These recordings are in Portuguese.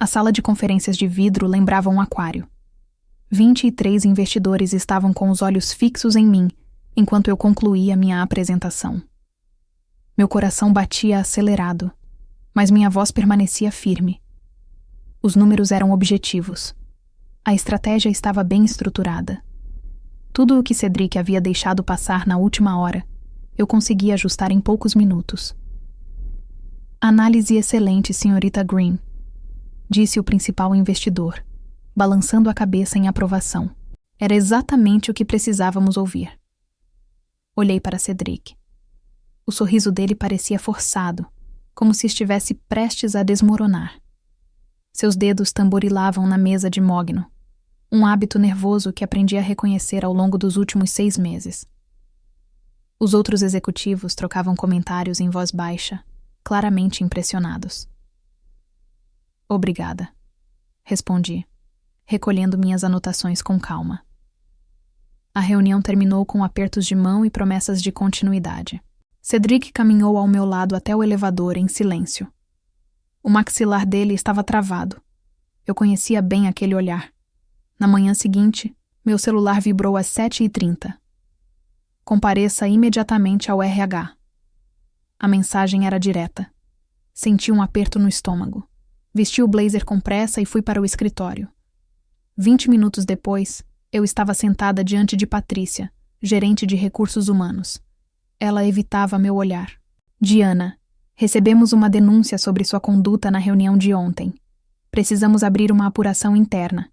A sala de conferências de vidro lembrava um aquário. 23 investidores estavam com os olhos fixos em mim enquanto eu concluía minha apresentação. Meu coração batia acelerado, mas minha voz permanecia firme. Os números eram objetivos. A estratégia estava bem estruturada. Tudo o que Cedric havia deixado passar na última hora, eu consegui ajustar em poucos minutos. Análise excelente, senhorita Green, disse o principal investidor, balançando a cabeça em aprovação. Era exatamente o que precisávamos ouvir. Olhei para Cedric. O sorriso dele parecia forçado, como se estivesse prestes a desmoronar. Seus dedos tamborilavam na mesa de mogno, um hábito nervoso que aprendi a reconhecer ao longo dos últimos 6 meses. Os outros executivos trocavam comentários em voz baixa, claramente impressionados. Obrigada, respondi, recolhendo minhas anotações com calma. A reunião terminou com apertos de mão e promessas de continuidade. Cedric caminhou ao meu lado até o elevador em silêncio. O maxilar dele estava travado. Eu conhecia bem aquele olhar. Na manhã seguinte, meu celular vibrou às 7h30. Compareça imediatamente ao RH. A mensagem era direta. Senti um aperto no estômago. Vesti o blazer com pressa e fui para o escritório. 20 minutos depois, eu estava sentada diante de Patrícia, gerente de recursos humanos. Ela evitava meu olhar. Diana, recebemos uma denúncia sobre sua conduta na reunião de ontem. Precisamos abrir uma apuração interna.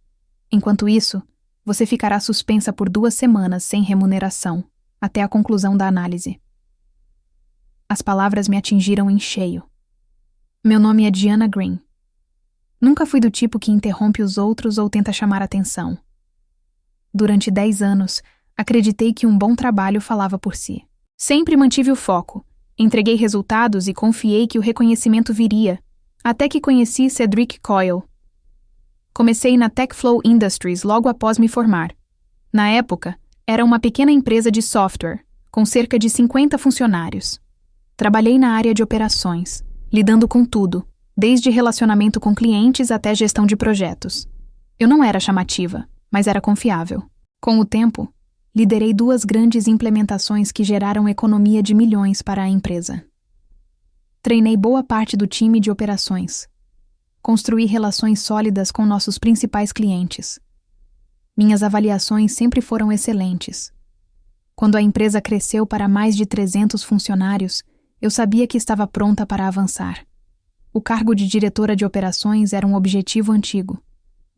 Enquanto isso, você ficará suspensa por 2 semanas sem remuneração, até a conclusão da análise. As palavras me atingiram em cheio. Meu nome é Diana Green. Nunca fui do tipo que interrompe os outros ou tenta chamar atenção. Durante 10 anos, acreditei que um bom trabalho falava por si. Sempre mantive o foco, entreguei resultados e confiei que o reconhecimento viria, até que conheci Cedric Coyle. Comecei na Techflow Industries logo após me formar. Na época, era uma pequena empresa de software, com cerca de 50 funcionários. Trabalhei na área de operações, lidando com tudo, desde relacionamento com clientes até gestão de projetos. Eu não era chamativa, mas era confiável. Com o tempo, liderei 2 grandes implementações que geraram economia de milhões para a empresa. Treinei boa parte do time de operações. Construí relações sólidas com nossos principais clientes. Minhas avaliações sempre foram excelentes. Quando a empresa cresceu para mais de 300 funcionários, eu sabia que estava pronta para avançar. O cargo de diretora de operações era um objetivo antigo.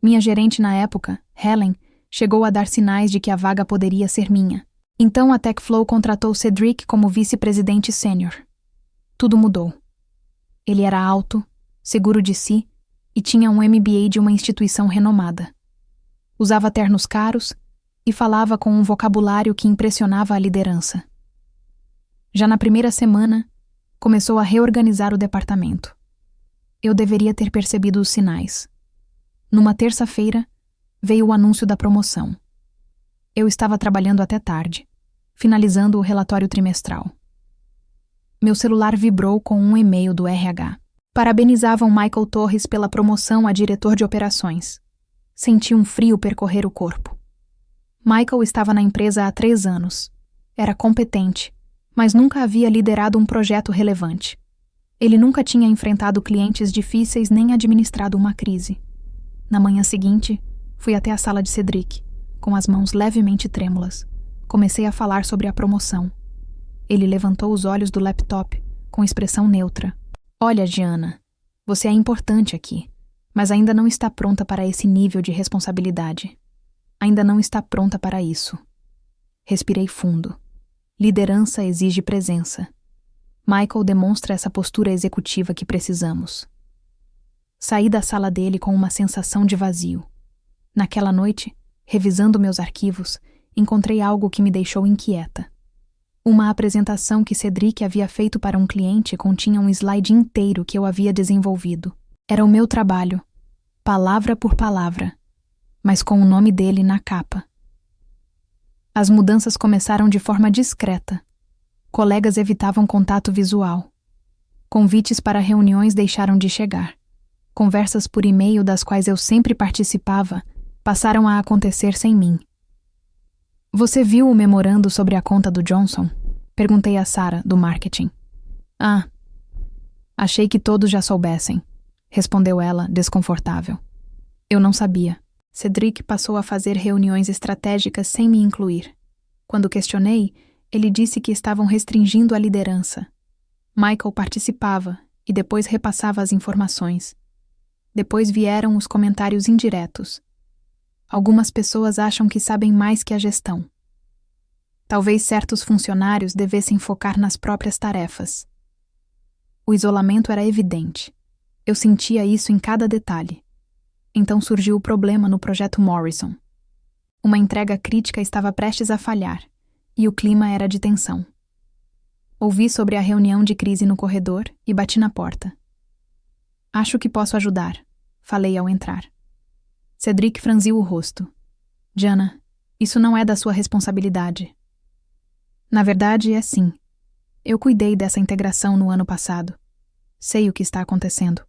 Minha gerente na época, Helen, chegou a dar sinais de que a vaga poderia ser minha. Então a Techflow contratou Cedric como vice-presidente sênior. Tudo mudou. Ele era alto, seguro de si e tinha um MBA de uma instituição renomada. Usava ternos caros e falava com um vocabulário que impressionava a liderança. Já na primeira semana, começou a reorganizar o departamento. Eu deveria ter percebido os sinais. Numa terça-feira, veio o anúncio da promoção. Eu estava trabalhando até tarde, finalizando o relatório trimestral. Meu celular vibrou com um e-mail do RH. Parabenizavam Michael Torres pela promoção a diretor de operações. Senti um frio percorrer o corpo. Michael estava na empresa há 3 anos. Era competente, mas nunca havia liderado um projeto relevante. Ele nunca tinha enfrentado clientes difíceis nem administrado uma crise. Na manhã seguinte, fui até a sala de Cedric, com as mãos levemente trêmulas. Comecei a falar sobre a promoção. Ele levantou os olhos do laptop, com expressão neutra. Olha, Diana, você é importante aqui, mas ainda não está pronta para esse nível de responsabilidade. Ainda não está pronta para isso. Respirei fundo. Liderança exige presença. Michael demonstra essa postura executiva que precisamos. Saí da sala dele com uma sensação de vazio. Naquela noite, revisando meus arquivos, encontrei algo que me deixou inquieta. Uma apresentação que Cedric havia feito para um cliente continha um slide inteiro que eu havia desenvolvido. Era o meu trabalho, palavra por palavra, mas com o nome dele na capa. As mudanças começaram de forma discreta. Colegas evitavam contato visual. Convites para reuniões deixaram de chegar. Conversas por e-mail das quais eu sempre participava passaram a acontecer sem mim. Você viu o memorando sobre a conta do Johnson? Perguntei a Sarah, do marketing. Ah, achei que todos já soubessem, respondeu ela, desconfortável. Eu não sabia. Cedric passou a fazer reuniões estratégicas sem me incluir. Quando questionei, ele disse que estavam restringindo a liderança. Michael participava e depois repassava as informações. Depois vieram os comentários indiretos. Algumas pessoas acham que sabem mais que a gestão. Talvez certos funcionários devessem focar nas próprias tarefas. O isolamento era evidente. Eu sentia isso em cada detalhe. Então surgiu o problema no projeto Morrison. Uma entrega crítica estava prestes a falhar, e o clima era de tensão. Ouvi sobre a reunião de crise no corredor e bati na porta. Acho que posso ajudar, falei ao entrar. Cedric franziu o rosto. Jana, isso não é da sua responsabilidade. Na verdade, é sim. Eu cuidei dessa integração no ano passado. Sei o que está acontecendo.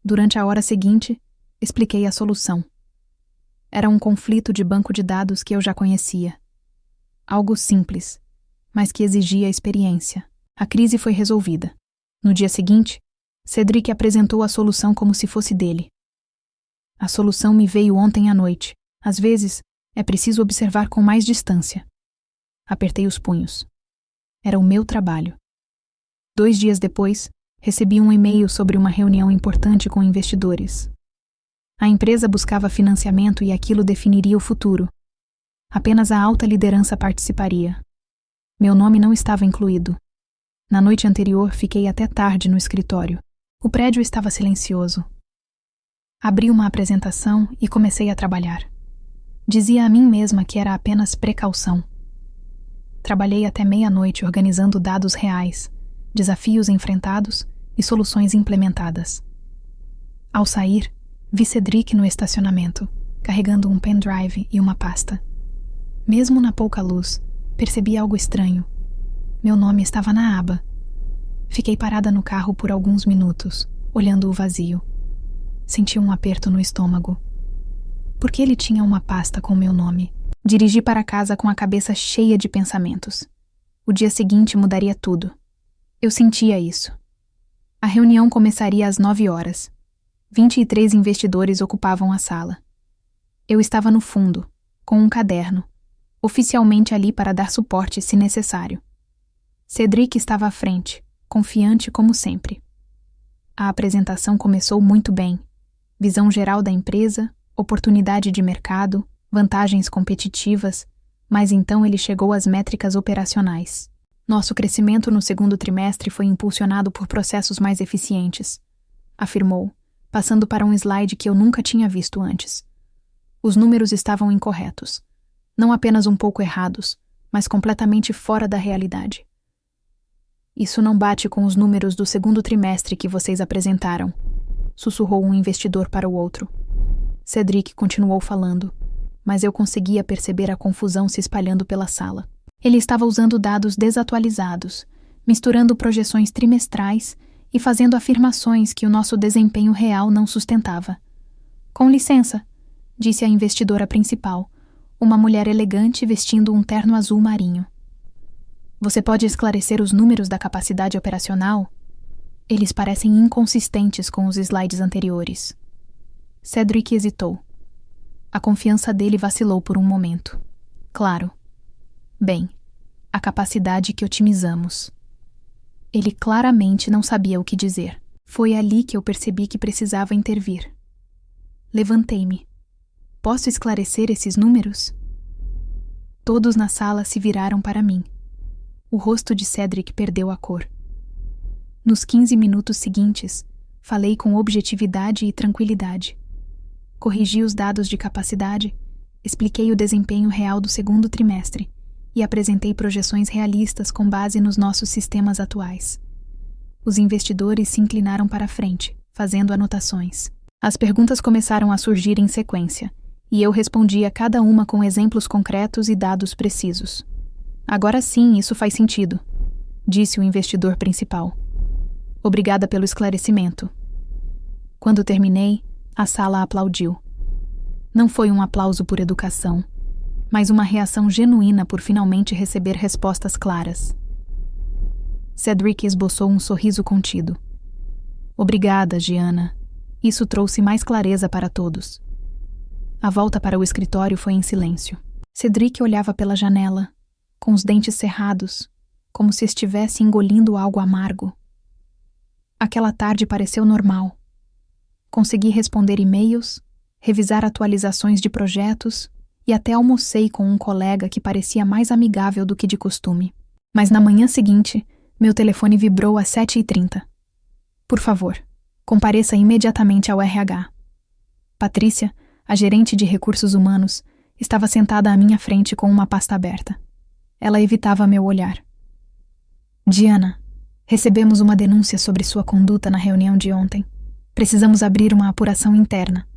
Durante a hora seguinte, expliquei a solução. Era um conflito de banco de dados que eu já conhecia. Algo simples, mas que exigia experiência. A crise foi resolvida. No dia seguinte, Cedric apresentou a solução como se fosse dele. A solução me veio ontem à noite. Às vezes, é preciso observar com mais distância. Apertei os punhos. Era o meu trabalho. 2 dias depois, recebi um e-mail sobre uma reunião importante com investidores. A empresa buscava financiamento e aquilo definiria o futuro. Apenas a alta liderança participaria. Meu nome não estava incluído. Na noite anterior, fiquei até tarde no escritório. O prédio estava silencioso. Abri uma apresentação e comecei a trabalhar. Dizia a mim mesma que era apenas precaução. Trabalhei até meia-noite organizando dados reais, desafios enfrentados e soluções implementadas. Ao sair, vi Cedric no estacionamento, carregando um pendrive e uma pasta. Mesmo na pouca luz, percebi algo estranho. Meu nome estava na aba. Fiquei parada no carro por alguns minutos, olhando o vazio. Senti um aperto no estômago. Por que ele tinha uma pasta com meu nome? Dirigi para casa com a cabeça cheia de pensamentos. O dia seguinte mudaria tudo. Eu sentia isso. A reunião começaria às 9 horas. 23 investidores ocupavam a sala. Eu estava no fundo, com um caderno, oficialmente ali para dar suporte se necessário. Cedric estava à frente, confiante como sempre. A apresentação começou muito bem. Visão geral da empresa, oportunidade de mercado, vantagens competitivas, mas então ele chegou às métricas operacionais. Nosso crescimento no segundo trimestre foi impulsionado por processos mais eficientes, afirmou, passando para um slide que eu nunca tinha visto antes. Os números estavam incorretos. Não apenas um pouco errados, mas completamente fora da realidade. Isso não bate com os números do segundo trimestre que vocês apresentaram, sussurrou um investidor para o outro. Cedric continuou falando, mas eu conseguia perceber a confusão se espalhando pela sala. Ele estava usando dados desatualizados, misturando projeções trimestrais e fazendo afirmações que o nosso desempenho real não sustentava. Com licença, disse a investidora principal, uma mulher elegante vestindo um terno azul marinho. Você pode esclarecer os números da capacidade operacional? Eles parecem inconsistentes com os slides anteriores. Cedric hesitou. A confiança dele vacilou por um momento. Claro. Bem, a capacidade que otimizamos. Ele claramente não sabia o que dizer. Foi ali que eu percebi que precisava intervir. Levantei-me. Posso esclarecer esses números? Todos na sala se viraram para mim. O rosto de Cedric perdeu a cor. Nos 15 minutos seguintes, falei com objetividade e tranquilidade. Corrigi os dados de capacidade, expliquei o desempenho real do segundo trimestre e apresentei projeções realistas com base nos nossos sistemas atuais. Os investidores se inclinaram para a frente, fazendo anotações. As perguntas começaram a surgir em sequência, e eu respondi a cada uma com exemplos concretos e dados precisos. Agora sim, isso faz sentido, disse o investidor principal. Obrigada pelo esclarecimento. Quando terminei, a sala aplaudiu. Não foi um aplauso por educação, mas uma reação genuína por finalmente receber respostas claras. Cedric esboçou um sorriso contido. Obrigada, Gianna. Isso trouxe mais clareza para todos. A volta para o escritório foi em silêncio. Cedric olhava pela janela, com os dentes cerrados, como se estivesse engolindo algo amargo. Aquela tarde pareceu normal. Consegui responder e-mails, revisar atualizações de projetos e até almocei com um colega que parecia mais amigável do que de costume. Mas na manhã seguinte, meu telefone vibrou às 7h30. Por favor, compareça imediatamente ao RH. Patrícia, a gerente de recursos humanos, estava sentada à minha frente com uma pasta aberta. Ela evitava meu olhar. Gianna, recebemos uma denúncia sobre sua conduta na reunião de ontem. Precisamos abrir uma apuração interna.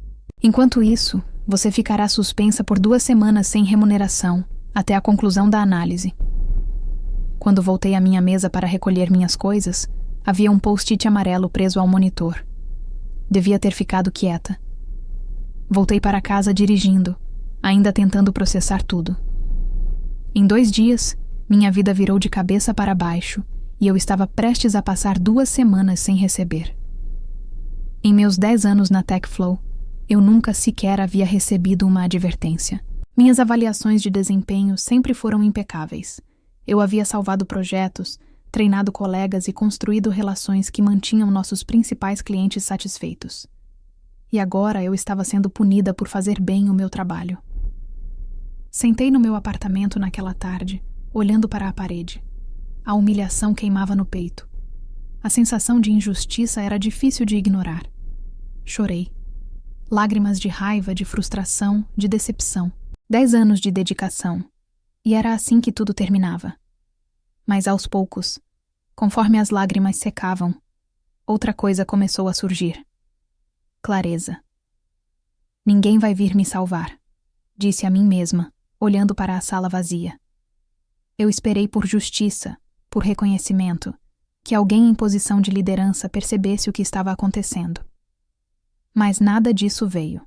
Enquanto isso, você ficará suspensa por 2 semanas sem remuneração, até a conclusão da análise. Quando voltei à minha mesa para recolher minhas coisas, havia um post-it amarelo preso ao monitor. Devia ter ficado quieta. Voltei para casa dirigindo, ainda tentando processar tudo. Em 2 dias, minha vida virou de cabeça para baixo e eu estava prestes a passar 2 semanas sem receber. Em meus 10 anos na TechFlow, eu nunca sequer havia recebido uma advertência. Minhas avaliações de desempenho sempre foram impecáveis. Eu havia salvado projetos, treinado colegas e construído relações que mantinham nossos principais clientes satisfeitos. E agora eu estava sendo punida por fazer bem o meu trabalho. Sentei no meu apartamento naquela tarde, olhando para a parede. A humilhação queimava no peito. A sensação de injustiça era difícil de ignorar. Chorei. Lágrimas de raiva, de frustração, de decepção. 10 anos de dedicação. E era assim que tudo terminava. Mas aos poucos, conforme as lágrimas secavam, outra coisa começou a surgir. Clareza. Ninguém vai vir me salvar, disse a mim mesma, olhando para a sala vazia. Eu esperei por justiça, por reconhecimento, que alguém em posição de liderança percebesse o que estava acontecendo. Mas nada disso veio.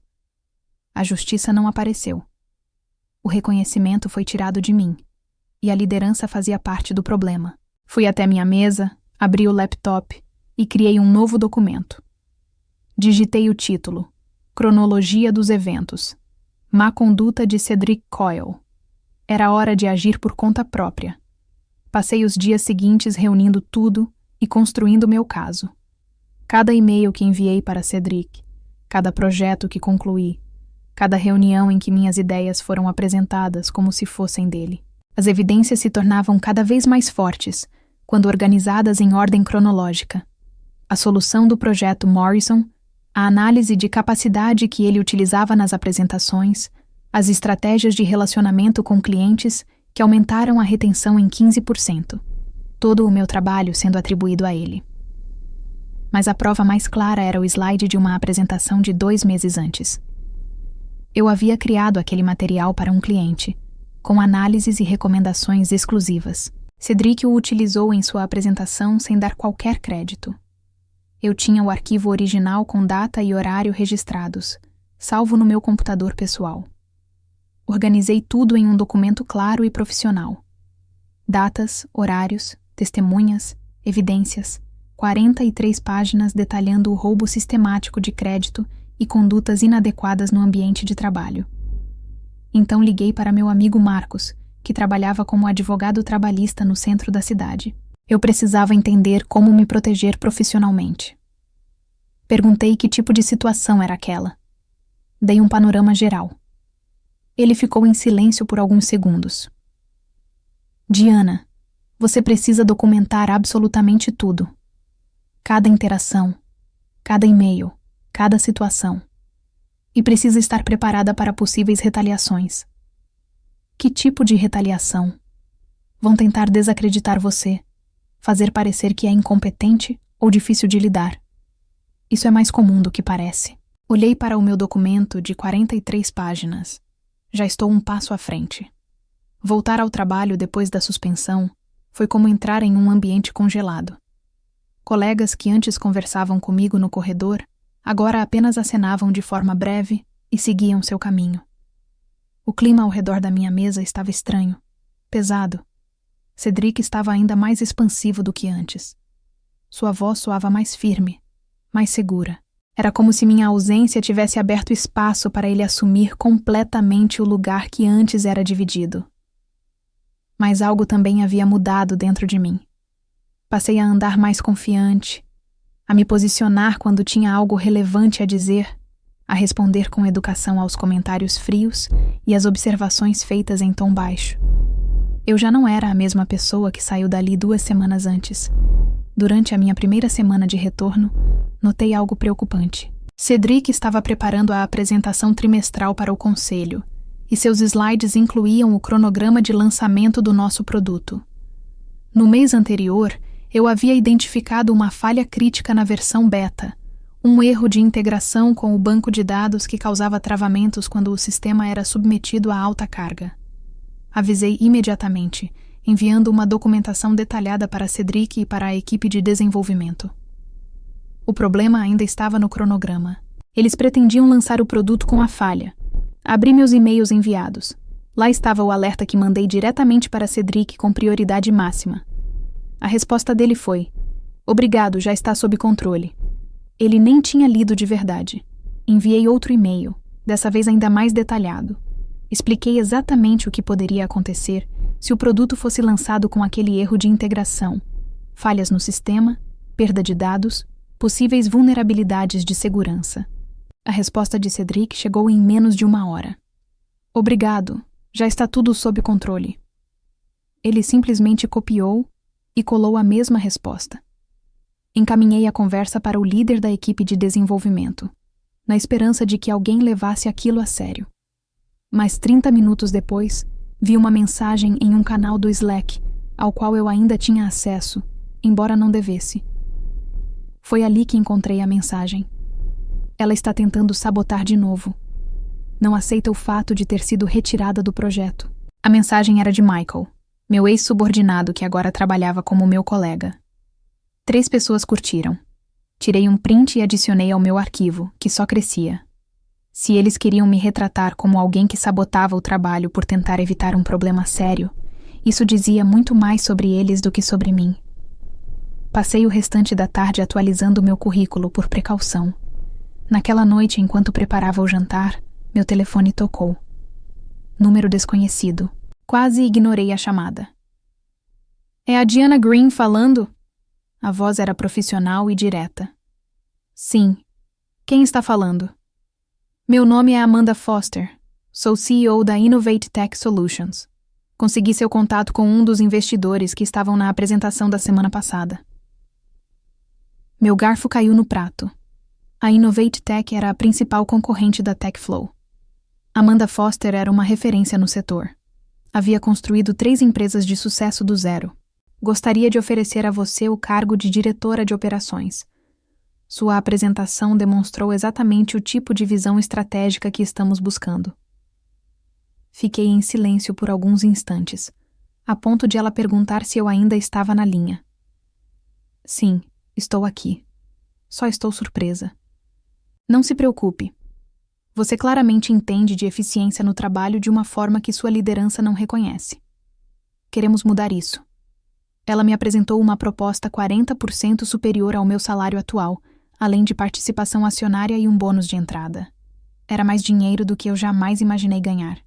A justiça não apareceu. O reconhecimento foi tirado de mim, e a liderança fazia parte do problema. Fui até minha mesa, abri o laptop e criei um novo documento. Digitei o título: Cronologia dos eventos. Má conduta de Cedric Coyle. Era hora de agir por conta própria. Passei os dias seguintes reunindo tudo e construindo meu caso. Cada e-mail que enviei para Cedric, cada projeto que concluí, cada reunião em que minhas ideias foram apresentadas como se fossem dele. As evidências se tornavam cada vez mais fortes, quando organizadas em ordem cronológica. A solução do projeto Morrison, a análise de capacidade que ele utilizava nas apresentações, as estratégias de relacionamento com clientes que aumentaram a retenção em 15%. Todo o meu trabalho sendo atribuído a ele. Mas a prova mais clara era o slide de uma apresentação de 2 meses antes. Eu havia criado aquele material para um cliente, com análises e recomendações exclusivas. Cedric o utilizou em sua apresentação sem dar qualquer crédito. Eu tinha o arquivo original com data e horário registrados, salvo no meu computador pessoal. Organizei tudo em um documento claro e profissional. Datas, horários, testemunhas, evidências, 43 páginas detalhando o roubo sistemático de crédito e condutas inadequadas no ambiente de trabalho. Então liguei para meu amigo Marcos, que trabalhava como advogado trabalhista no centro da cidade. Eu precisava entender como me proteger profissionalmente. Perguntei que tipo de situação era aquela. Dei um panorama geral. Ele ficou em silêncio por alguns segundos. Gianna, você precisa documentar absolutamente tudo. Cada interação, cada e-mail, cada situação. E precisa estar preparada para possíveis retaliações. Que tipo de retaliação? Vão tentar desacreditar você, fazer parecer que é incompetente ou difícil de lidar. Isso é mais comum do que parece. Olhei para o meu documento de 43 páginas. Já estou um passo à frente. Voltar ao trabalho depois da suspensão foi como entrar em um ambiente congelado. Colegas que antes conversavam comigo no corredor Agora apenas acenavam de forma breve e seguiam seu caminho. O clima ao redor da minha mesa estava estranho, pesado. Cedric estava ainda mais expansivo do que antes. Sua voz soava mais firme, mais segura. Era como se minha ausência tivesse aberto espaço para ele assumir completamente o lugar que antes era dividido. Mas algo também havia mudado dentro de mim. Passei a andar mais confiante, a me posicionar quando tinha algo relevante a dizer, a responder com educação aos comentários frios e às observações feitas em tom baixo. Eu já não era a mesma pessoa que saiu dali 2 semanas antes. Durante a minha primeira semana de retorno, notei algo preocupante. Cedric estava preparando a apresentação trimestral para o conselho, e seus slides incluíam o cronograma de lançamento do nosso produto. No mês anterior, eu havia identificado uma falha crítica na versão beta, um erro de integração com o banco de dados que causava travamentos quando o sistema era submetido a alta carga. Avisei imediatamente, enviando uma documentação detalhada para Cedric e para a equipe de desenvolvimento. O problema ainda estava no cronograma. Eles pretendiam lançar o produto com a falha. Abri meus e-mails enviados. Lá estava o alerta que mandei diretamente para Cedric com prioridade máxima. A resposta dele foi: "Obrigado, já está sob controle." Ele nem tinha lido de verdade. Enviei outro e-mail, dessa vez ainda mais detalhado. Expliquei exatamente o que poderia acontecer se o produto fosse lançado com aquele erro de integração, falhas no sistema, perda de dados, possíveis vulnerabilidades de segurança. A resposta de Cedric chegou em menos de 1 hora. "Obrigado, já está tudo sob controle." Ele simplesmente copiou e colou a mesma resposta. Encaminhei a conversa para o líder da equipe de desenvolvimento, na esperança de que alguém levasse aquilo a sério. Mas 30 minutos depois, vi uma mensagem em um canal do Slack, ao qual eu ainda tinha acesso, embora não devesse. Foi ali que encontrei a mensagem. Ela está tentando sabotar de novo. Não aceita o fato de ter sido retirada do projeto. A mensagem era de Michael, meu ex-subordinado que agora trabalhava como meu colega. 3 pessoas curtiram. Tirei um print e adicionei ao meu arquivo, que só crescia. Se eles queriam me retratar como alguém que sabotava o trabalho por tentar evitar um problema sério, isso dizia muito mais sobre eles do que sobre mim. Passei o restante da tarde atualizando meu currículo por precaução. Naquela noite, enquanto preparava o jantar, meu telefone tocou. Número desconhecido. Quase ignorei a chamada. "É a Diana Green falando?" A voz era profissional e direta. "Sim. Quem está falando?" "Meu nome é Amanda Foster. Sou CEO da Innovate Tech Solutions. Consegui seu contato com um dos investidores que estavam na apresentação da semana passada." Meu garfo caiu no prato. A Innovate Tech era a principal concorrente da TechFlow. Amanda Foster era uma referência no setor. Havia construído 3 empresas de sucesso do zero. Gostaria de oferecer a você o cargo de diretora de operações. Sua apresentação demonstrou exatamente o tipo de visão estratégica que estamos buscando. Fiquei em silêncio por alguns instantes, a ponto de ela perguntar se eu ainda estava na linha. "Sim, estou aqui. Só estou surpresa." "Não se preocupe. Você claramente entende de eficiência no trabalho de uma forma que sua liderança não reconhece. Queremos mudar isso." Ela me apresentou uma proposta 40% superior ao meu salário atual, além de participação acionária e um bônus de entrada. Era mais dinheiro do que eu jamais imaginei ganhar.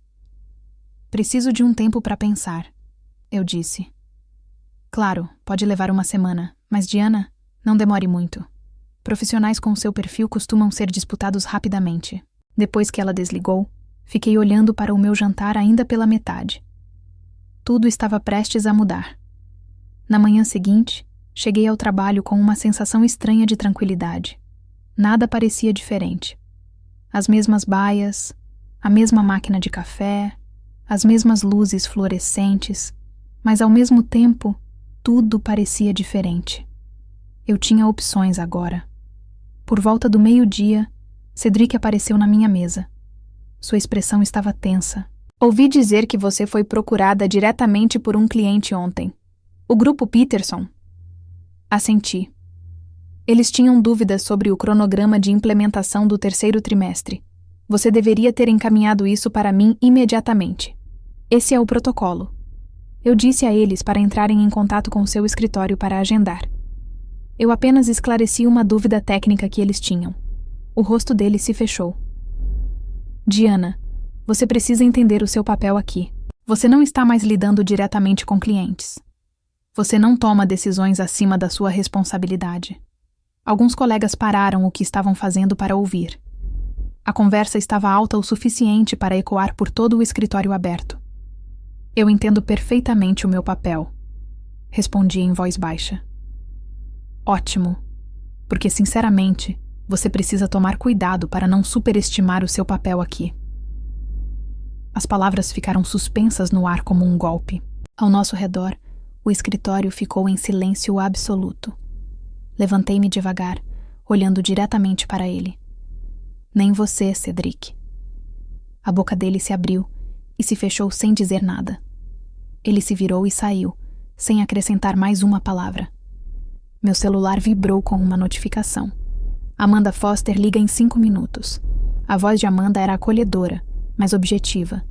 "Preciso de um tempo para pensar", eu disse. "Claro, pode levar 1 semana, mas Diana, não demore muito. Profissionais com seu perfil costumam ser disputados rapidamente." Depois que ela desligou, fiquei olhando para o meu jantar ainda pela metade. Tudo estava prestes a mudar. Na manhã seguinte, cheguei ao trabalho com uma sensação estranha de tranquilidade. Nada parecia diferente. As mesmas baias, a mesma máquina de café, as mesmas luzes fluorescentes, mas ao mesmo tempo, tudo parecia diferente. Eu tinha opções agora. Por volta do 12:00, Cedric apareceu na minha mesa. Sua expressão estava tensa. "Ouvi dizer que você foi procurada diretamente por um cliente ontem. O Grupo Peterson." Assenti. Eles tinham dúvidas sobre o cronograma de implementação do terceiro trimestre. Você deveria ter encaminhado isso para mim imediatamente. Esse é o protocolo. Eu disse a eles para entrarem em contato com seu escritório para agendar. Eu apenas esclareci uma dúvida técnica que eles tinham. O rosto dele se fechou. Diana, você precisa entender o seu papel aqui. Você não está mais lidando diretamente com clientes. Você não toma decisões acima da sua responsabilidade. Alguns colegas pararam o que estavam fazendo para ouvir. A conversa estava alta o suficiente para ecoar por todo o escritório aberto. Eu entendo perfeitamente o meu papel, respondi em voz baixa. Ótimo, porque sinceramente, você precisa tomar cuidado para não superestimar o seu papel aqui. As palavras ficaram suspensas no ar como um golpe. Ao nosso redor, o escritório ficou em silêncio absoluto. Levantei-me devagar, olhando diretamente para ele. Nem você, Cedric. A boca dele se abriu e se fechou sem dizer nada. Ele se virou e saiu, sem acrescentar mais uma palavra. Meu celular vibrou com uma notificação. Amanda Foster liga em 5 minutos. A voz de Amanda era acolhedora, mas objetiva.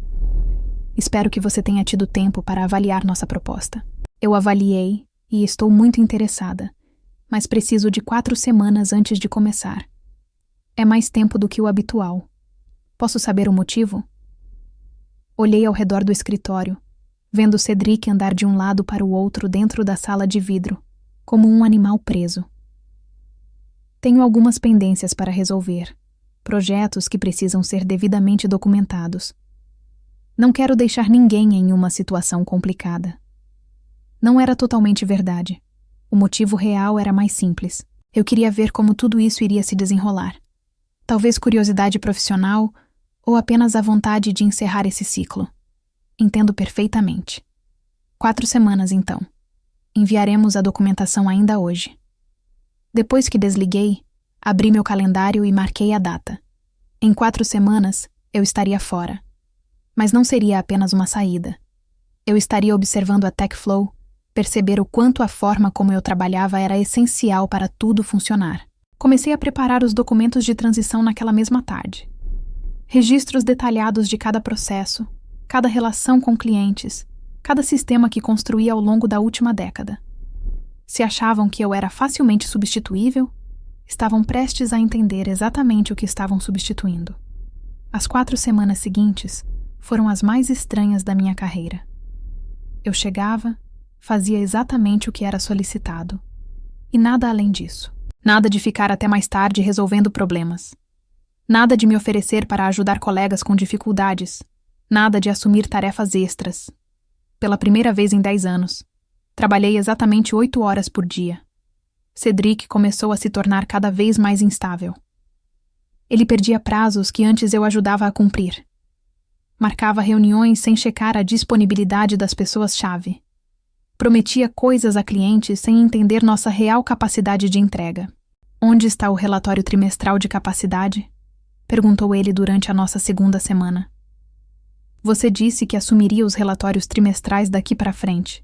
Espero que você tenha tido tempo para avaliar nossa proposta. Eu avaliei e estou muito interessada, mas preciso de 4 semanas antes de começar. É mais tempo do que o habitual. Posso saber o motivo? Olhei ao redor do escritório, vendo Cedric andar de um lado para o outro dentro da sala de vidro, como um animal preso. Tenho algumas pendências para resolver, projetos que precisam ser devidamente documentados. Não quero deixar ninguém em uma situação complicada. Não era totalmente verdade. O motivo real era mais simples. Eu queria ver como tudo isso iria se desenrolar. Talvez curiosidade profissional ou apenas a vontade de encerrar esse ciclo. Entendo perfeitamente. 4 semanas, então. Enviaremos a documentação ainda hoje. Depois que desliguei, abri meu calendário e marquei a data. Em 4 semanas, eu estaria fora. Mas não seria apenas uma saída. Eu estaria observando a TechFlow, perceber o quanto a forma como eu trabalhava era essencial para tudo funcionar. Comecei a preparar os documentos de transição naquela mesma tarde. Registros detalhados de cada processo, cada relação com clientes, cada sistema que construí ao longo da última década. Se achavam que eu era facilmente substituível, estavam prestes a entender exatamente o que estavam substituindo. As 4 semanas seguintes foram as mais estranhas da minha carreira. Eu chegava, fazia exatamente o que era solicitado. E nada além disso. Nada de ficar até mais tarde resolvendo problemas. Nada de me oferecer para ajudar colegas com dificuldades. Nada de assumir tarefas extras. Pela primeira vez em 10 anos, trabalhei exatamente 8 horas por dia. Cedric começou a se tornar cada vez mais instável. Ele perdia prazos que antes eu ajudava a cumprir. Marcava reuniões sem checar a disponibilidade das pessoas-chave. Prometia coisas a clientes sem entender nossa real capacidade de entrega. Onde está o relatório trimestral de capacidade? Perguntou ele durante a nossa 2ª semana. Você disse que assumiria os relatórios trimestrais daqui para frente.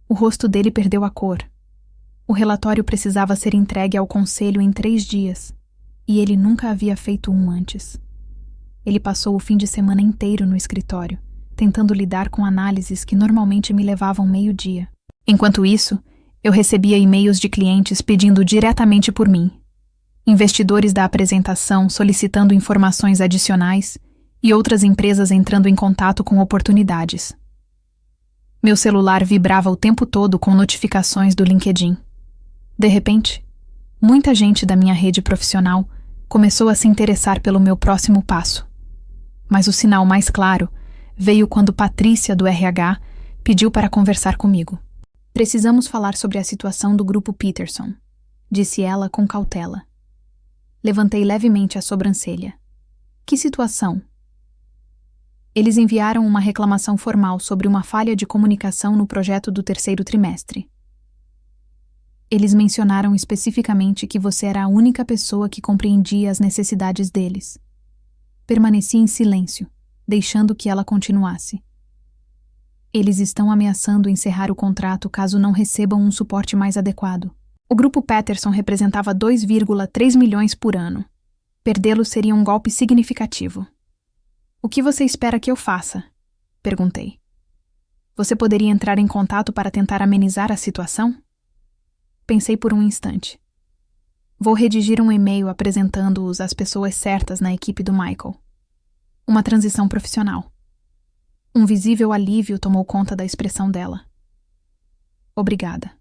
O rosto dele perdeu a cor. O relatório precisava ser entregue ao conselho em 3 dias, e ele nunca havia feito um antes. Ele passou o fim de semana inteiro no escritório, tentando lidar com análises que normalmente me levavam meio-dia. Enquanto isso, eu recebia e-mails de clientes pedindo diretamente por mim. Investidores da apresentação solicitando informações adicionais e outras empresas entrando em contato com oportunidades. Meu celular vibrava o tempo todo com notificações do LinkedIn. De repente, muita gente da minha rede profissional começou a se interessar pelo meu próximo passo. Mas o sinal mais claro veio quando Patrícia, do RH, pediu para conversar comigo. Precisamos falar sobre a situação do grupo Peterson, disse ela com cautela. Levantei levemente a sobrancelha. Que situação? Eles enviaram uma reclamação formal sobre uma falha de comunicação no projeto do 3º trimestre. Eles mencionaram especificamente que você era a única pessoa que compreendia as necessidades deles. Permaneci em silêncio, deixando que ela continuasse. Eles estão ameaçando encerrar o contrato caso não recebam um suporte mais adequado. O grupo Peterson representava 2,3 milhões por ano. Perdê-lo seria um golpe significativo. O que você espera que eu faça? Perguntei. Você poderia entrar em contato para tentar amenizar a situação? Pensei por um instante. Vou redigir um e-mail apresentando-os às pessoas certas na equipe do Michael. Uma transição profissional. Um visível alívio tomou conta da expressão dela. Obrigada.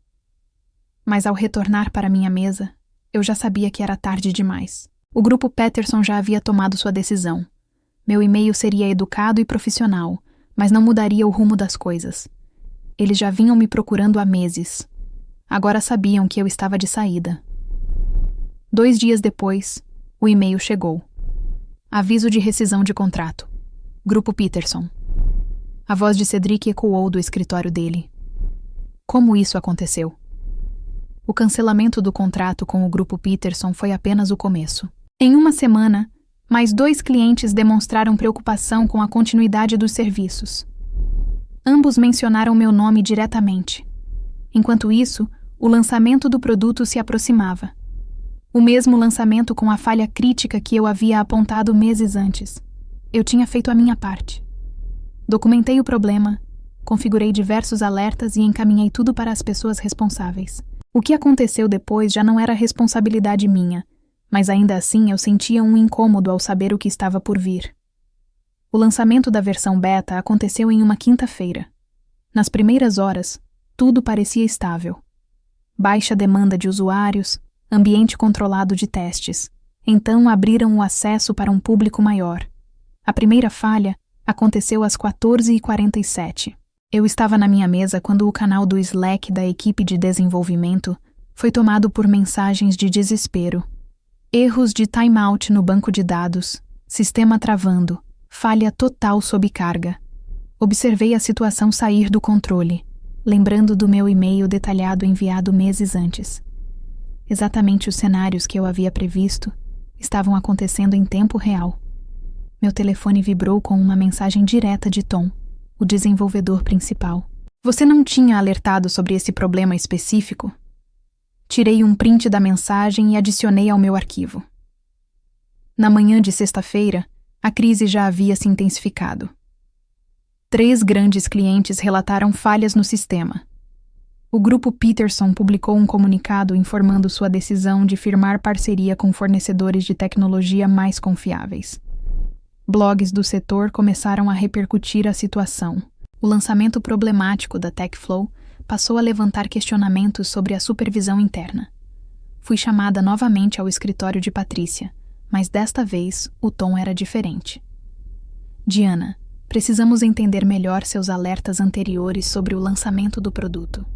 Mas ao retornar para minha mesa, eu já sabia que era tarde demais. O grupo Peterson já havia tomado sua decisão. Meu e-mail seria educado e profissional, mas não mudaria o rumo das coisas. Eles já vinham me procurando há meses. Agora sabiam que eu estava de saída. 2 dias depois, o e-mail chegou. Aviso de rescisão de contrato. Grupo Peterson. A voz de Cedric ecoou do escritório dele. Como isso aconteceu? O cancelamento do contrato com o Grupo Peterson foi apenas o começo. Em uma semana, mais 2 clientes demonstraram preocupação com a continuidade dos serviços. Ambos mencionaram meu nome diretamente. Enquanto isso, o lançamento do produto se aproximava. O mesmo lançamento com a falha crítica que eu havia apontado meses antes. Eu tinha feito a minha parte. Documentei o problema, configurei diversos alertas e encaminhei tudo para as pessoas responsáveis. O que aconteceu depois já não era responsabilidade minha, mas ainda assim eu sentia um incômodo ao saber o que estava por vir. O lançamento da versão beta aconteceu em uma quinta-feira. Nas primeiras horas, tudo parecia estável. Baixa demanda de usuários, ambiente controlado de testes. Então abriram o acesso para um público maior. A primeira falha aconteceu às 14h47. Eu estava na minha mesa quando o canal do Slack da equipe de desenvolvimento foi tomado por mensagens de desespero. Erros de timeout no banco de dados, sistema travando, falha total sob carga. Observei a situação sair do controle, lembrando do meu e-mail detalhado enviado meses antes. Exatamente os cenários que eu havia previsto estavam acontecendo em tempo real. Meu telefone vibrou com uma mensagem direta de Tom, o desenvolvedor principal. Você não tinha alertado sobre esse problema específico? Tirei um print da mensagem e adicionei ao meu arquivo. Na manhã de sexta-feira, a crise já havia se intensificado. 3 grandes clientes relataram falhas no sistema. O grupo Peterson publicou um comunicado informando sua decisão de firmar parceria com fornecedores de tecnologia mais confiáveis. Blogs do setor começaram a repercutir a situação. O lançamento problemático da TechFlow passou a levantar questionamentos sobre a supervisão interna. Fui chamada novamente ao escritório de Patrícia, mas desta vez o tom era diferente. Diana, precisamos entender melhor seus alertas anteriores sobre o lançamento do produto.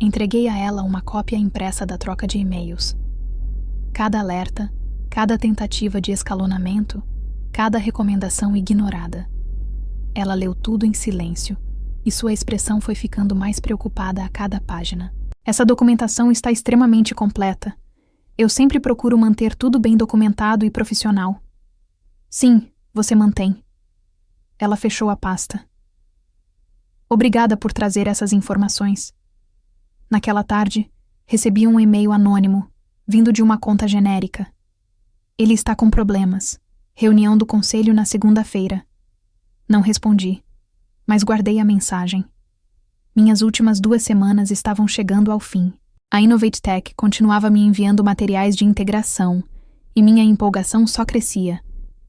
Entreguei a ela uma cópia impressa da troca de e-mails. Cada alerta, cada tentativa de escalonamento, cada recomendação ignorada. Ela leu tudo em silêncio, e sua expressão foi ficando mais preocupada a cada página. Essa documentação está extremamente completa. Eu sempre procuro manter tudo bem documentado e profissional. Sim, você mantém. Ela fechou a pasta. Obrigada por trazer essas informações. Naquela tarde, recebi um e-mail anônimo, vindo de uma conta genérica. Ele está com problemas. Reunião do conselho na segunda-feira. Não respondi, mas guardei a mensagem. Minhas últimas 2 semanas estavam chegando ao fim. A Innovate Tech continuava me enviando materiais de integração, e minha empolgação só crescia.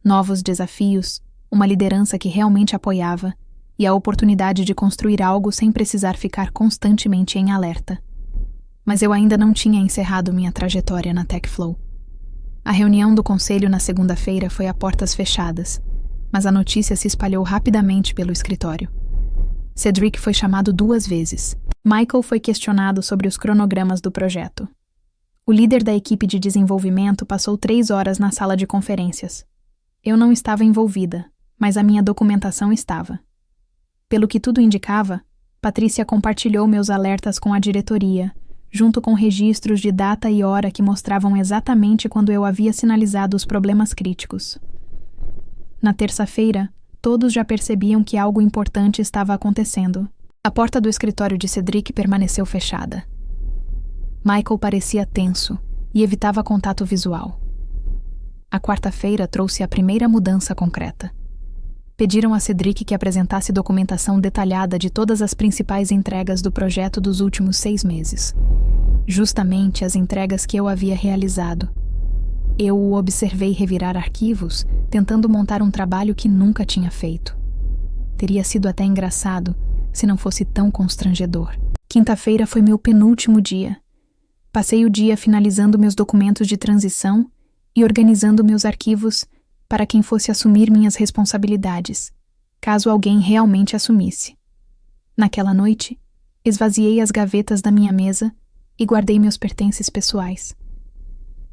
Novos desafios, uma liderança que realmente apoiava, e a oportunidade de construir algo sem precisar ficar constantemente em alerta. Mas eu ainda não tinha encerrado minha trajetória na TechFlow. A reunião do conselho na segunda-feira foi a portas fechadas, mas a notícia se espalhou rapidamente pelo escritório. Cedric foi chamado 2 vezes. Michael foi questionado sobre os cronogramas do projeto. O líder da equipe de desenvolvimento passou 3 horas na sala de conferências. Eu não estava envolvida, mas a minha documentação estava. Pelo que tudo indicava, Patrícia compartilhou meus alertas com a diretoria, junto com registros de data e hora que mostravam exatamente quando eu havia sinalizado os problemas críticos. Na terça-feira, todos já percebiam que algo importante estava acontecendo. A porta do escritório de Cedric permaneceu fechada. Michael parecia tenso e evitava contato visual. A quarta-feira trouxe a primeira mudança concreta. Pediram a Cedric que apresentasse documentação detalhada de todas as principais entregas do projeto dos últimos 6 meses. Justamente as entregas que eu havia realizado. Eu o observei revirar arquivos, tentando montar um trabalho que nunca tinha feito. Teria sido até engraçado, se não fosse tão constrangedor. Quinta-feira foi meu penúltimo dia. Passei o dia finalizando meus documentos de transição e organizando meus arquivos para quem fosse assumir minhas responsabilidades, caso alguém realmente assumisse. Naquela noite, esvaziei as gavetas da minha mesa e guardei meus pertences pessoais.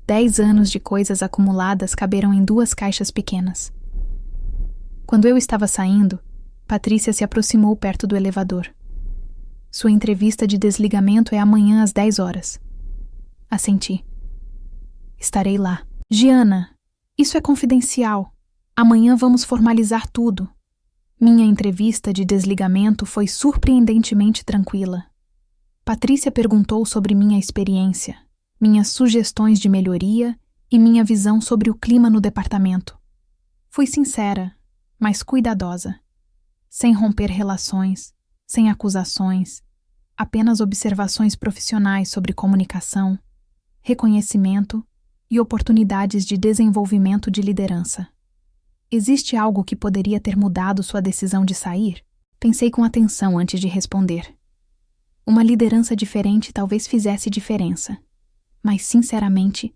10 anos de coisas acumuladas caberam em 2 caixas pequenas. Quando eu estava saindo, Patrícia se aproximou perto do elevador. Sua entrevista de desligamento é amanhã às 10 horas. Assenti. Estarei lá. Giana, isso é confidencial. Amanhã vamos formalizar tudo. Minha entrevista de desligamento foi surpreendentemente tranquila. Patrícia perguntou sobre minha experiência, minhas sugestões de melhoria e minha visão sobre o clima no departamento. Fui sincera, mas cuidadosa. Sem romper relações, sem acusações, apenas observações profissionais sobre comunicação, reconhecimento e oportunidades de desenvolvimento de liderança. Existe algo que poderia ter mudado sua decisão de sair? Pensei com atenção antes de responder. Uma liderança diferente talvez fizesse diferença. Mas, sinceramente,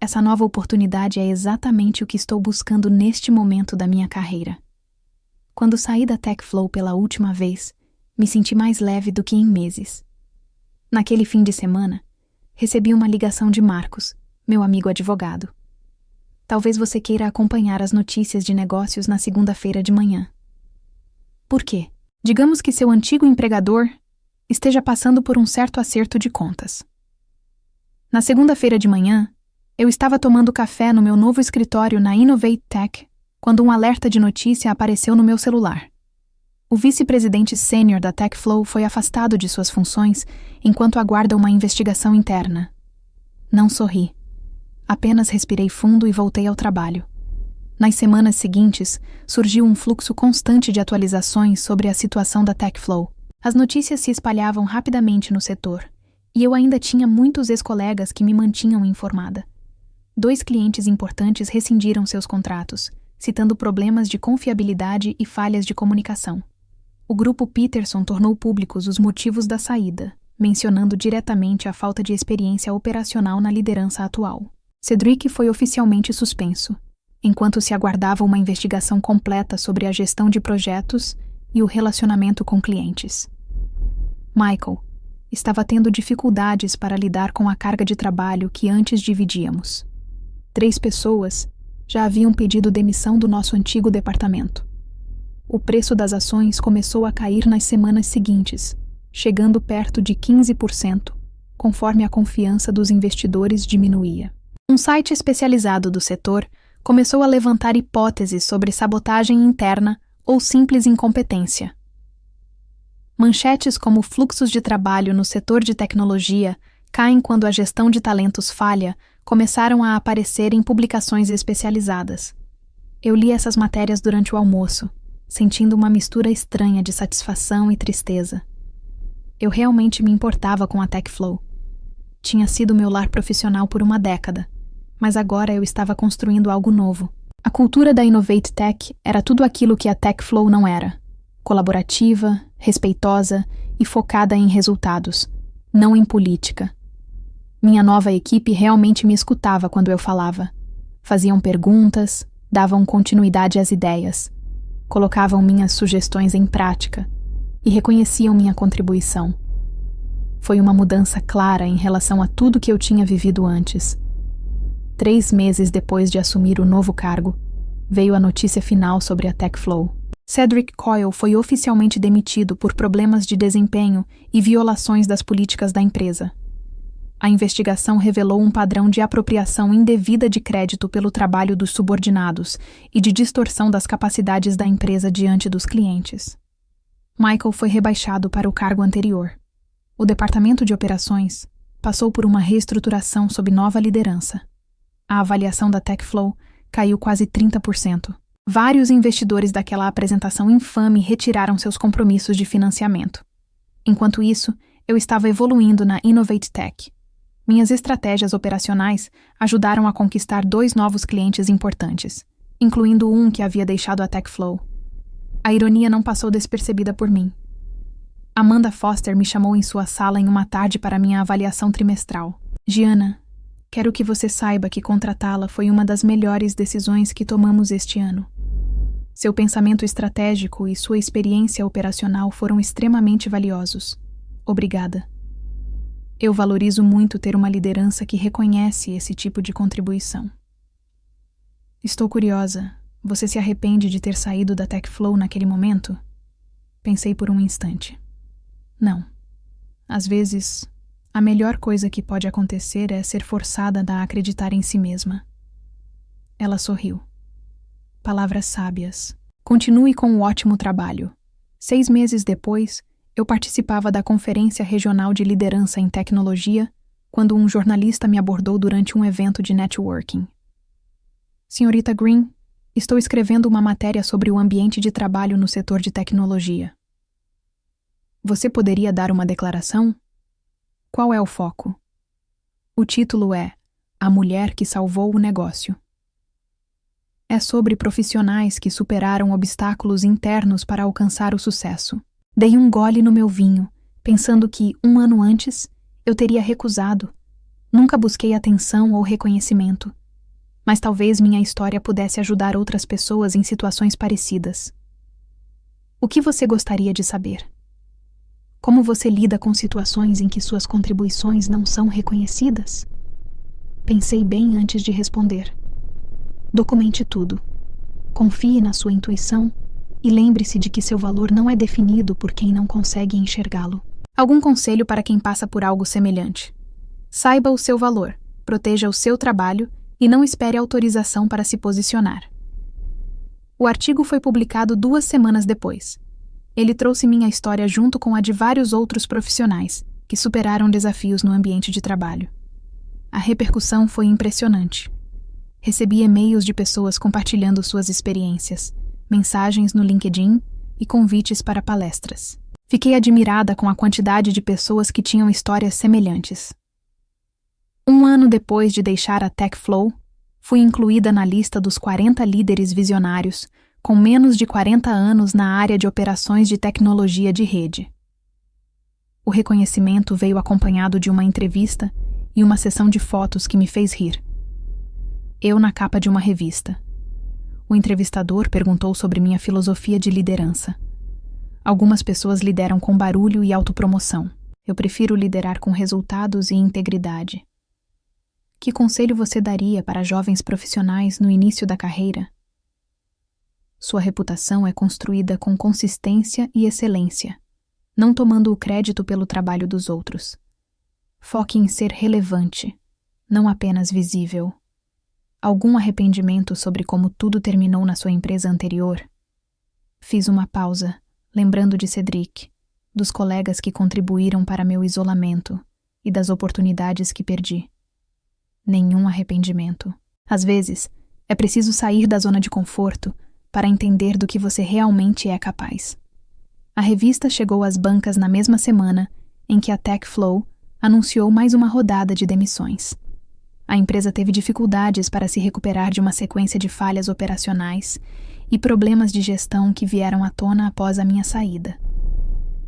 essa nova oportunidade é exatamente o que estou buscando neste momento da minha carreira. Quando saí da TechFlow pela última vez, me senti mais leve do que em meses. Naquele fim de semana, recebi uma ligação de Marcos, meu amigo advogado. Talvez você queira acompanhar as notícias de negócios na segunda-feira de manhã. Por quê? Digamos que seu antigo empregador esteja passando por um certo acerto de contas. Na segunda-feira de manhã, eu estava tomando café no meu novo escritório na Innovate Tech quando um alerta de notícia apareceu no meu celular. O vice-presidente sênior da TechFlow foi afastado de suas funções enquanto aguarda uma investigação interna. Não sorri. Apenas respirei fundo e voltei ao trabalho. Nas semanas seguintes, surgiu um fluxo constante de atualizações sobre a situação da TechFlow. As notícias se espalhavam rapidamente no setor, e eu ainda tinha muitos ex-colegas que me mantinham informada. 2 clientes importantes rescindiram seus contratos, citando problemas de confiabilidade e falhas de comunicação. O grupo Peterson tornou públicos os motivos da saída, mencionando diretamente a falta de experiência operacional na liderança atual. Cedric foi oficialmente suspenso, enquanto se aguardava uma investigação completa sobre a gestão de projetos e o relacionamento com clientes. Michael estava tendo dificuldades para lidar com a carga de trabalho que antes dividíamos. 3 pessoas já haviam pedido demissão do nosso antigo departamento. O preço das ações começou a cair nas semanas seguintes, chegando perto de 15%, conforme a confiança dos investidores diminuía. Um site especializado do setor começou a levantar hipóteses sobre sabotagem interna ou simples incompetência. Manchetes como fluxos de trabalho no setor de tecnologia caem quando a gestão de talentos falha começaram a aparecer em publicações especializadas. Eu li essas matérias durante o almoço, sentindo uma mistura estranha de satisfação e tristeza. Eu realmente me importava com a TechFlow. Tinha sido meu lar profissional por uma década, mas agora eu estava construindo algo novo. A cultura da Innovate Tech era tudo aquilo que a TechFlow não era. Colaborativa, respeitosa e focada em resultados, não em política. Minha nova equipe realmente me escutava quando eu falava. Faziam perguntas, davam continuidade às ideias, colocavam minhas sugestões em prática e reconheciam minha contribuição. Foi uma mudança clara em relação a tudo que eu tinha vivido antes. 3 meses depois de assumir o novo cargo, veio a notícia final sobre a TechFlow. Cedric Coyle foi oficialmente demitido por problemas de desempenho e violações das políticas da empresa. A investigação revelou um padrão de apropriação indevida de crédito pelo trabalho dos subordinados e de distorção das capacidades da empresa diante dos clientes. Michael foi rebaixado para o cargo anterior. O departamento de operações, passou por uma reestruturação sob nova liderança. A avaliação da TechFlow caiu quase 30%. Vários investidores daquela apresentação infame retiraram seus compromissos de financiamento. Enquanto isso, eu estava evoluindo na Innovate Tech. Minhas estratégias operacionais ajudaram a conquistar 2 novos clientes importantes, incluindo um que havia deixado a TechFlow. A ironia não passou despercebida por mim. Amanda Foster me chamou em sua sala em uma tarde para minha avaliação trimestral. Gianna, quero que você saiba que contratá-la foi uma das melhores decisões que tomamos este ano. Seu pensamento estratégico e sua experiência operacional foram extremamente valiosos. Obrigada. Eu valorizo muito ter uma liderança que reconhece esse tipo de contribuição. Estou curiosa. Você se arrepende de ter saído da TechFlow naquele momento? Pensei por um instante. Não. Às vezes, a melhor coisa que pode acontecer é ser forçada a acreditar em si mesma. Ela sorriu. Palavras sábias. Continue com um ótimo trabalho. 6 meses depois, eu participava da Conferência Regional de Liderança em Tecnologia quando um jornalista me abordou durante um evento de networking. Senhorita Green, estou escrevendo uma matéria sobre o ambiente de trabalho no setor de tecnologia. Você poderia dar uma declaração? Qual é o foco? O título é A Mulher que Salvou o Negócio. É sobre profissionais que superaram obstáculos internos para alcançar o sucesso. Dei um gole no meu vinho, pensando que, 1 ano antes, eu teria recusado. Nunca busquei atenção ou reconhecimento. Mas talvez minha história pudesse ajudar outras pessoas em situações parecidas. O que você gostaria de saber? Como você lida com situações em que suas contribuições não são reconhecidas? Pensei bem antes de responder. Documente tudo. Confie na sua intuição e lembre-se de que seu valor não é definido por quem não consegue enxergá-lo. Algum conselho para quem passa por algo semelhante? Saiba o seu valor, proteja o seu trabalho e não espere autorização para se posicionar. O artigo foi publicado 2 semanas depois. Ele trouxe minha história junto com a de vários outros profissionais que superaram desafios no ambiente de trabalho. A repercussão foi impressionante. Recebi e-mails de pessoas compartilhando suas experiências, mensagens no LinkedIn e convites para palestras. Fiquei admirada com a quantidade de pessoas que tinham histórias semelhantes. 1 ano depois de deixar a TechFlow, fui incluída na lista dos 40 líderes visionários com menos de 40 anos na área de operações de tecnologia de rede. O reconhecimento veio acompanhado de uma entrevista e uma sessão de fotos que me fez rir. Eu na capa de uma revista. O entrevistador perguntou sobre minha filosofia de liderança. Algumas pessoas lideram com barulho e autopromoção. Eu prefiro liderar com resultados e integridade. Que conselho você daria para jovens profissionais no início da carreira? Sua reputação é construída com consistência e excelência, não tomando o crédito pelo trabalho dos outros. Foque em ser relevante, não apenas visível. Algum arrependimento sobre como tudo terminou na sua empresa anterior? Fiz uma pausa, lembrando de Cedric, dos colegas que contribuíram para meu isolamento e das oportunidades que perdi. Nenhum arrependimento. Às vezes, é preciso sair da zona de conforto para entender do que você realmente é capaz. A revista chegou às bancas na mesma semana em que a TechFlow anunciou mais uma rodada de demissões. A empresa teve dificuldades para se recuperar de uma sequência de falhas operacionais e problemas de gestão que vieram à tona após a minha saída.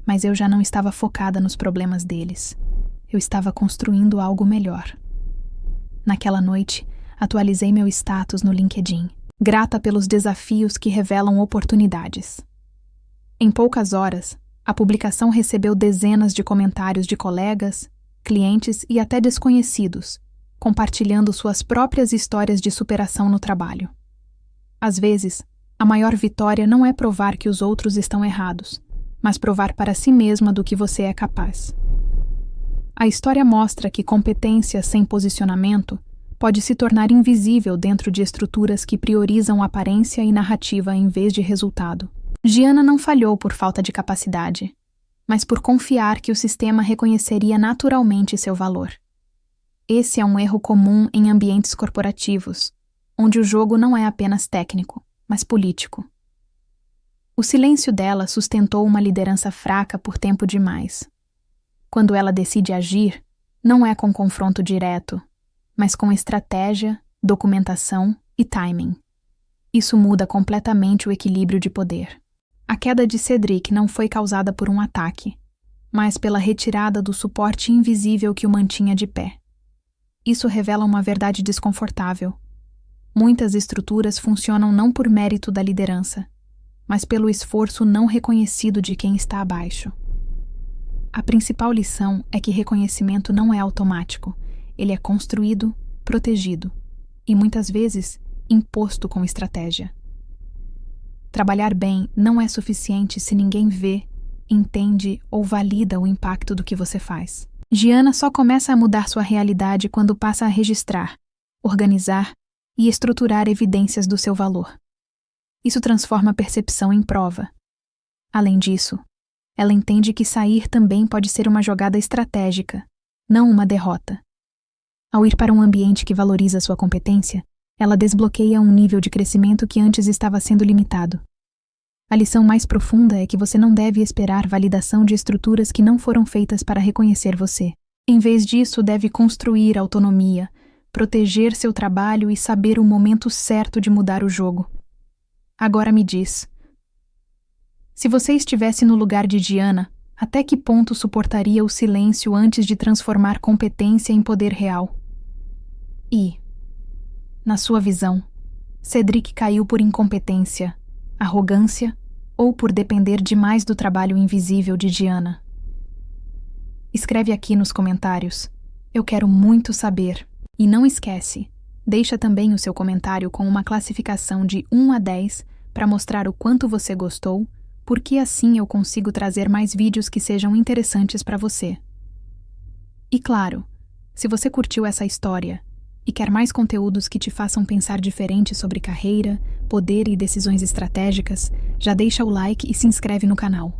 Mas eu já não estava focada nos problemas deles. Eu estava construindo algo melhor. Naquela noite, atualizei meu status no LinkedIn, grata pelos desafios que revelam oportunidades. Em poucas horas, a publicação recebeu dezenas de comentários de colegas, clientes e até desconhecidos, compartilhando suas próprias histórias de superação no trabalho. Às vezes, a maior vitória não é provar que os outros estão errados, mas provar para si mesma do que você é capaz. A história mostra que competência sem posicionamento pode se tornar invisível dentro de estruturas que priorizam aparência e narrativa em vez de resultado. Gianna não falhou por falta de capacidade, mas por confiar que o sistema reconheceria naturalmente seu valor. Esse é um erro comum em ambientes corporativos, onde o jogo não é apenas técnico, mas político. O silêncio dela sustentou uma liderança fraca por tempo demais. Quando ela decide agir, não é com confronto direto, mas com estratégia, documentação e timing. Isso muda completamente o equilíbrio de poder. A queda de Cedric não foi causada por um ataque, mas pela retirada do suporte invisível que o mantinha de pé. Isso revela uma verdade desconfortável. Muitas estruturas funcionam não por mérito da liderança, mas pelo esforço não reconhecido de quem está abaixo. A principal lição é que reconhecimento não é automático, ele é construído, protegido e, muitas vezes, imposto com estratégia. Trabalhar bem não é suficiente se ninguém vê, entende ou valida o impacto do que você faz. Gianna só começa a mudar sua realidade quando passa a registrar, organizar e estruturar evidências do seu valor. Isso transforma a percepção em prova. Além disso, ela entende que sair também pode ser uma jogada estratégica, não uma derrota. Ao ir para um ambiente que valoriza sua competência, ela desbloqueia um nível de crescimento que antes estava sendo limitado. A lição mais profunda é que você não deve esperar validação de estruturas que não foram feitas para reconhecer você. Em vez disso, deve construir autonomia, proteger seu trabalho e saber o momento certo de mudar o jogo. Agora me diz, se você estivesse no lugar de Gianna, até que ponto suportaria o silêncio antes de transformar competência em poder real? E, na sua visão, Cedric caiu por incompetência, arrogância ou por depender demais do trabalho invisível de Gianna? Escreve aqui nos comentários. Eu quero muito saber. E não esquece, deixa também o seu comentário com uma classificação de 1 a 10 para mostrar o quanto você gostou, porque assim eu consigo trazer mais vídeos que sejam interessantes para você. E claro, se você curtiu essa história e quer mais conteúdos que te façam pensar diferente sobre carreira, poder e decisões estratégicas, já deixa o like e se inscreve no canal.